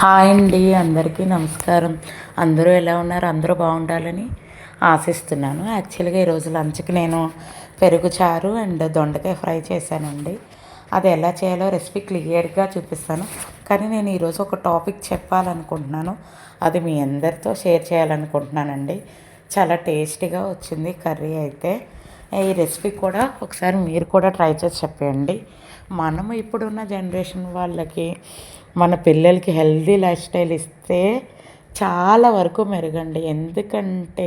Hi అండి, అందరికీ నమస్కారం. అందరూ ఎలా ఉన్నారు? అందరూ బాగుండాలని ఆశిస్తున్నాను. యాక్చువల్గా ఈరోజు లంచ్కి నేను పెరుగు చారు అండ్ దొండకాయ ఫ్రై చేశానండి. అది ఎలా చేయాలో రెసిపీ క్లియర్గా చూపిస్తాను. కానీ నేను ఈరోజు ఒక టాపిక్ చెప్పాలనుకుంటున్నాను. అది మీ అందరితో షేర్ చేయాలనుకుంటున్నానండి. చాలా టేస్టీగా వచ్చింది కర్రీ అయితే. ఈ రెసిపీ కూడా ఒకసారి మీరు కూడా ట్రై చేసి చెప్పండి. మనము ఇప్పుడున్న జనరేషన్ వాళ్ళకి మన పిల్లలకి హెల్దీ లైఫ్ స్టైల్ ఇస్తే చాలా వరకు మెరుగండి. ఎందుకంటే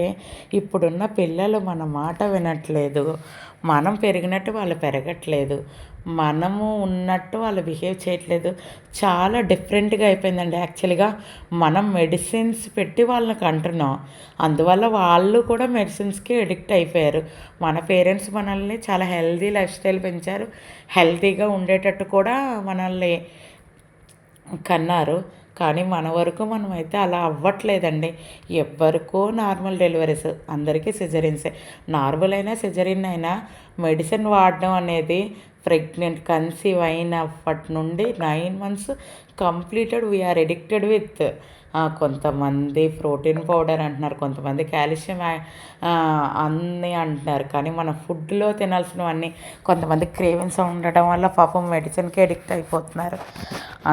ఇప్పుడున్న పిల్లలు మన మాట వినట్లేదు. మనం పెరిగినట్టు వాళ్ళు పెరగట్లేదు. మనము ఉన్నట్టు వాళ్ళు బిహేవ్ చేయట్లేదు. చాలా డిఫరెంట్గా అయిపోయిందండి. యాక్చువల్గా మనం మెడిసిన్స్ పెట్టి వాళ్ళని కంటున్నాం. అందువల్ల వాళ్ళు కూడా మెడిసిన్స్కి అడిక్ట్ అయిపోయారు. మన పేరెంట్స్ మనల్ని చాలా హెల్దీ లైఫ్ స్టైల్ పెంచారు. హెల్తీగా ఉండేటట్టు కూడా మనల్ని కన్నారు. కానీ మన వరకు మనమైతే అలా అవ్వట్లేదండి. ఎవ్వరికో నార్మల్ డెలివరీస్, అందరికీ సిజరీన్సే. నార్మల్ అయినా సిజరీన్ అయినా మెడిసిన్ వాడడం అనేది ప్రెగ్నెంట్ కన్సీవ్ అయినప్పటి నుండి 9 months completed we're addicted with కొంతమంది ప్రోటీన్ పౌడర్ అంటున్నారు, కొంతమంది కాల్షియం అన్నీ అంటున్నారు. కానీ మన ఫుడ్లో తినాల్సినవన్నీ కొంతమంది క్రేవింగ్స్ ఉండటం వల్ల పాపం మెడిసిన్కి అడిక్ట్ అయిపోతున్నారు.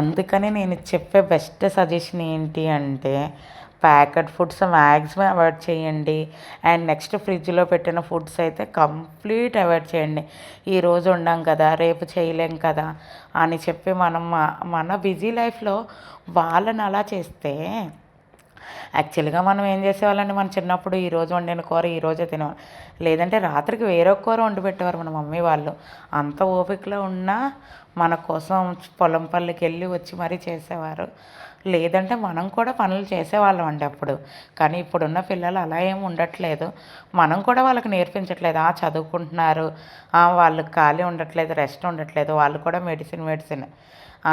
అందుకని నేను చెప్పే బెస్ట్ సజెషన్ ఏంటి అంటే ప్యాకెట్ ఫుడ్స్ మ్యాక్సిమం అవాయిడ్ చేయండి. అండ్ నెక్స్ట్ ఫ్రిడ్జ్లో పెట్టిన ఫుడ్స్ అయితే కంప్లీట్ అవాయిడ్ చేయండి. ఈరోజు ఉండం కదా, రేపు చేయలేం కదా అని చెప్పి మనం మన బిజీ లైఫ్లో వాళ్ళని అలా చేస్తే, యాక్చువల్గా మనం ఏం చేసేవాళ్ళండి, మన చిన్నప్పుడు ఈరోజు వండిన కూర ఈరోజే తినేవాళ్ళు. లేదంటే రాత్రికి వేరొక కూర వండి పెట్టేవారు మన మమ్మీ వాళ్ళు. అంత ఓపికలో ఉన్నా మన కోసం పొలం పళ్ళకి వెళ్ళి వచ్చి మరీ చేసేవారు. లేదంటే మనం కూడా పనులు చేసేవాళ్ళం అండి అప్పుడు. కానీ ఇప్పుడున్న పిల్లలు అలా ఏమి ఉండట్లేదు. మనం కూడా వాళ్ళకి నేర్పించట్లేదు. చదువుకుంటున్నారు, వాళ్ళకి ఖాళీ ఉండట్లేదు, రెస్ట్ ఉండట్లేదు, వాళ్ళు కూడా మెడిసిన్.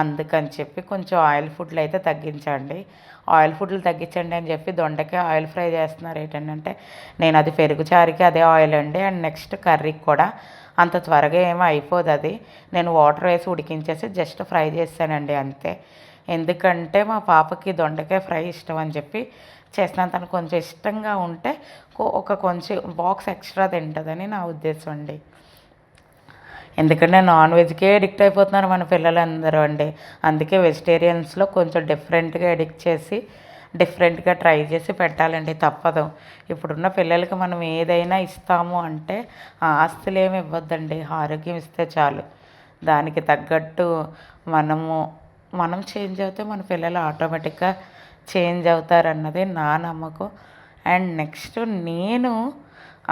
అందుకని చెప్పి కొంచెం ఆయిల్ ఫుడ్లు అయితే తగ్గించండి. ఆయిల్ ఫుడ్లు తగ్గించండి అని చెప్పి దొండకాయ ఆయిల్ ఫ్రై చేస్తున్నారు ఏంటంటే, నేను అది పెరుగు చారుకి అదే ఆయిల్ అండి. అండ్ నెక్స్ట్ కర్రీకి కూడా అంత త్వరగా ఏమీ అయిపోదు అది. నేను వాటర్ వేసి ఉడికించేసి జస్ట్ ఫ్రై చేస్తానండి అంతే. ఎందుకంటే మా పాపకి దొండకాయ ఫ్రై ఇష్టం అని చెప్పి చేస్తున్నాను. తను కొంచెం ఇష్టంగా ఉంటే కొంచెం బాక్స్ ఎక్స్ట్రా తింటుందని నా ఉద్దేశం అండి. ఎందుకంటే నాన్ వెజ్కే అడిక్ట్ అయిపోతున్నారు మన పిల్లలందరూ అండి. అందుకే వెజిటేరియన్స్లో కొంచెం డిఫరెంట్గా అడిక్ట్ చేసి డిఫరెంట్గా ట్రై చేసి పెట్టాలండి, తప్పదు. ఇప్పుడున్న పిల్లలకి మనం ఏదైనా ఇస్తాము అంటే ఆస్తులు ఏమి ఇవ్వద్దండి, ఆరోగ్యం ఇస్తే చాలు. దానికి తగ్గట్టు మనం చేంజ్ అవుతే మన పిల్లలు ఆటోమేటిక్గా చేంజ్ అవుతారన్నది నా నమ్మకం. అండ్ నెక్స్ట్ నేను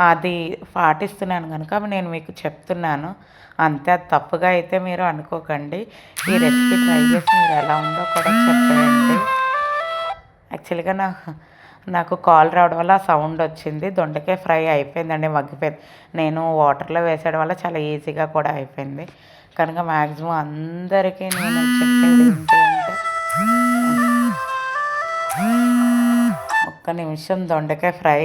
అది పాటిస్తున్నాను కనుక నేను మీకు చెప్తున్నాను అంతే. అది తప్పుగా అయితే మీరు అనుకోకండి. ఈ రెసిపీ ట్రై చేసి మీరు ఎలా ఉందో కూడా చెప్పండి. యాక్చువల్గా నాకు కాల్ రావడం వల్ల ఆ సౌండ్ వచ్చింది. దొండకాయ ఫ్రై అయిపోయిందండి, మగ్గిపోయింది. నేను వాటర్లో వేసేయడం వల్ల చాలా ఈజీగా కూడా అయిపోయింది. కనుక మ్యాక్సిమం అందరికీ నేను చెప్పేది ఏంటి అంటే, ఒక్క నిమిషం, దొండకాయ ఫ్రై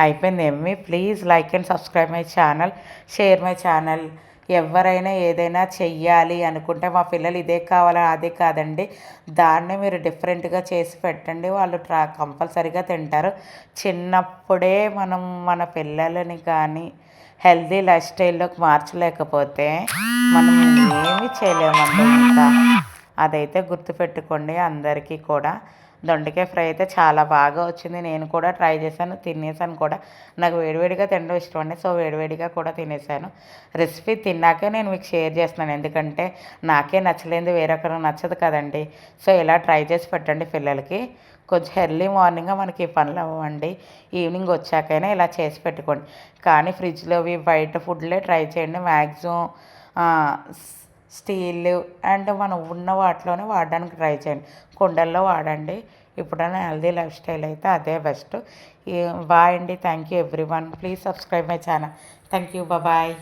అయిపోయింది. Please like and subscribe my channel, share my channel. ఎవరైనా ఏదైనా చెయ్యాలి అనుకుంటే, మా పిల్లలు ఇదే కావాలని అదే కాదండి, దాన్నే మీరు డిఫరెంట్గా చేసి పెట్టండి, వాళ్ళు కంపల్సరీగా తింటారు. చిన్నప్పుడే మనం మన పిల్లలని కానీ హెల్దీ లైఫ్ స్టైల్లోకి మార్చలేకపోతే మనం ఏమీ చేయలేమండి. ఇంకా అదైతే గుర్తుపెట్టుకోండి అందరికీ కూడా. దొండకాయ ఫ్రై అయితే చాలా బాగా వచ్చింది. నేను కూడా ట్రై చేశాను, తినేసాను కూడా. నాకు వేడివేడిగా తినడం ఇష్టం అండి, సో వేడివేడిగా కూడా తినేసాను. రెసిపీ తిన్నాకే నేను మీకు షేర్ చేస్తున్నాను, ఎందుకంటే నాకే నచ్చలేదు వేరొకరికి నచ్చదు కదండి. సో ఇలా ట్రై చేసి పెట్టండి పిల్లలకి. కొంచెం ఎర్లీ మార్నింగ్గా మనకి పనులు అవ్వండి, ఈవినింగ్ వచ్చాకైనా ఇలా చేసి పెట్టుకోండి. కానీ ఫ్రిడ్జ్లోవి బయట ఫుడ్లే ట్రై చేయండి మ్యాక్సిమం. స్టీల్ అండ్ మనం ఉన్న వాటిలోనే వాడడానికి ట్రై చేయండి, కుండల్లో వాడండి. ఇప్పుడైనా హెల్దీ లైఫ్ స్టైల్ అయితే అదే బెస్ట్. బాయ్ అండి, thank you everyone. Please subscribe my channel. Thank you, bye.